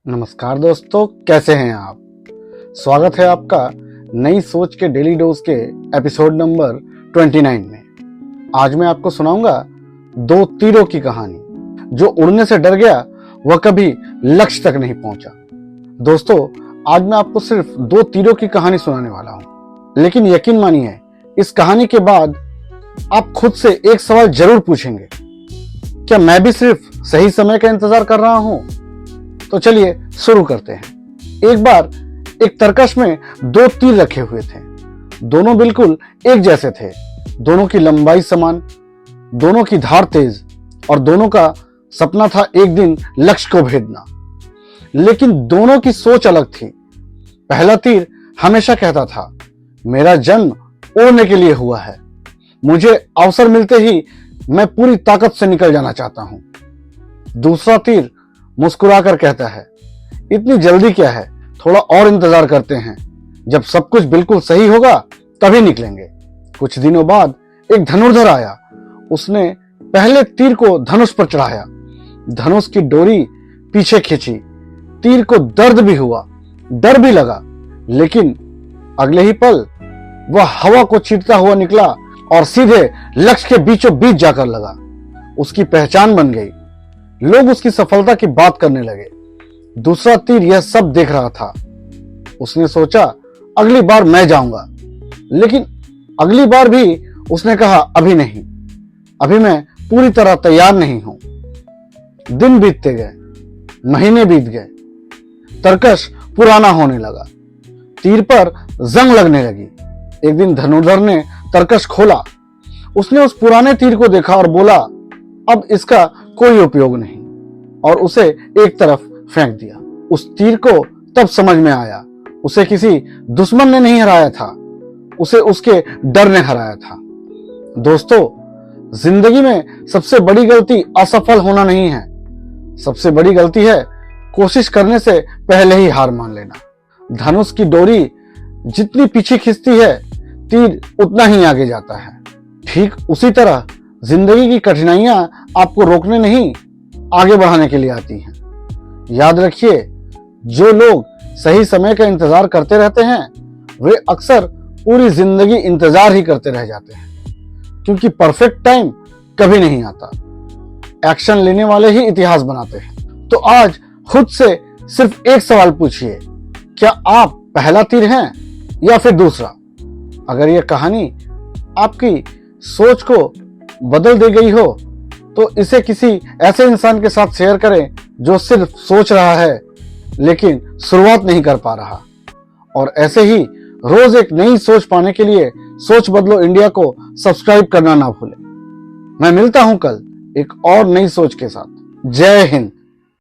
नमस्कार दोस्तों, कैसे हैं आप। स्वागत है आपका नई सोच के डेली डोज के एपिसोड नंबर 29 में। आज मैं आपको सुनाऊंगा दो तीरों की कहानी। जो उड़ने से डर गया वह कभी लक्ष्य तक नहीं पहुंचा। दोस्तों, आज मैं आपको सिर्फ दो तीरों की कहानी सुनाने वाला हूं, लेकिन यकीन मानिए इस कहानी के बाद आप खुद से एक सवाल जरूर पूछेंगे, क्या मैं भी सिर्फ सही समय का इंतजार कर रहा हूं। तो चलिए शुरू करते हैं। एक बार एक तरकश में दो तीर रखे हुए थे। दोनों बिल्कुल एक जैसे थे, दोनों की लंबाई समान, दोनों की धार तेज और दोनों का सपना था एक दिन लक्ष्य को भेदना। लेकिन दोनों की सोच अलग थी। पहला तीर हमेशा कहता था, मेरा जन्म उड़ने के लिए हुआ है, मुझे अवसर मिलते ही मैं पूरी ताकत से निकल जाना चाहता हूं। दूसरा तीर मुस्कुराकर कहता है, इतनी जल्दी क्या है, थोड़ा और इंतजार करते हैं, जब सब कुछ बिल्कुल सही होगा तभी निकलेंगे। कुछ दिनों बाद एक धनुर्धर आया। उसने पहले तीर को धनुष पर चढ़ाया, धनुष की डोरी पीछे खींची। तीर को दर्द भी हुआ, डर भी लगा, लेकिन अगले ही पल वह हवा को चीरता हुआ निकला और सीधे लक्ष्य के बीचों बीच जाकर लगा। उसकी पहचान बन गई। लोग उसकी सफलता की बात करने लगे। दूसरा तीर यह सब देख रहा था। उसने सोचा, अगली बार मैं जाऊंगा, लेकिन अगली बार भी उसने कहा, अभी नहीं, अभी मैं पूरी तरह तैयार नहीं हूं। दिन बीतते गए, महीने बीत गए, तरकश पुराना होने लगा, तीर पर जंग लगने लगी। एक दिन धनुर्धर ने तरकश खोला। उसने उस पुराने तीर को देखा और बोला, अब इसका कोई उपयोग नहीं, और उसे एक तरफ फेंक दिया। उस तीर को तब समझ में आया, उसे किसी दुश्मन ने नहीं हराया था, उसे उसके डर ने हराया था। दोस्तों, जिंदगी में सबसे बड़ी गलती असफल होना नहीं है, सबसे बड़ी गलती है कोशिश करने से पहले ही हार मान लेना। धनुष की डोरी जितनी पीछे खींचती है, तीर उतना ही आगे जाता है। ठीक उसी तरह जिंदगी की कठिनाइयां आपको रोकने नहीं, आगे बढ़ाने के लिए आती हैं। याद रखिए, जो लोग सही समय का इंतजार करते रहते हैं वे अक्सर पूरी जिंदगी इंतजार ही करते रह जाते हैं, क्योंकि परफेक्ट टाइम कभी नहीं आता। एक्शन लेने वाले ही इतिहास बनाते हैं। तो आज खुद से सिर्फ एक सवाल पूछिए, क्या आप पहला तीर हैं या फिर दूसरा। अगर यह कहानी आपकी सोच को बदल दे गई हो तो इसे किसी ऐसे इंसान के साथ शेयर करें जो सिर्फ सोच रहा है लेकिन शुरुआत नहीं कर पा रहा। और ऐसे ही रोज एक नई सोच पाने के लिए सोच बदलो इंडिया को सब्सक्राइब करना ना भूलें। मैं मिलता हूं कल एक और नई सोच के साथ। जय हिंद।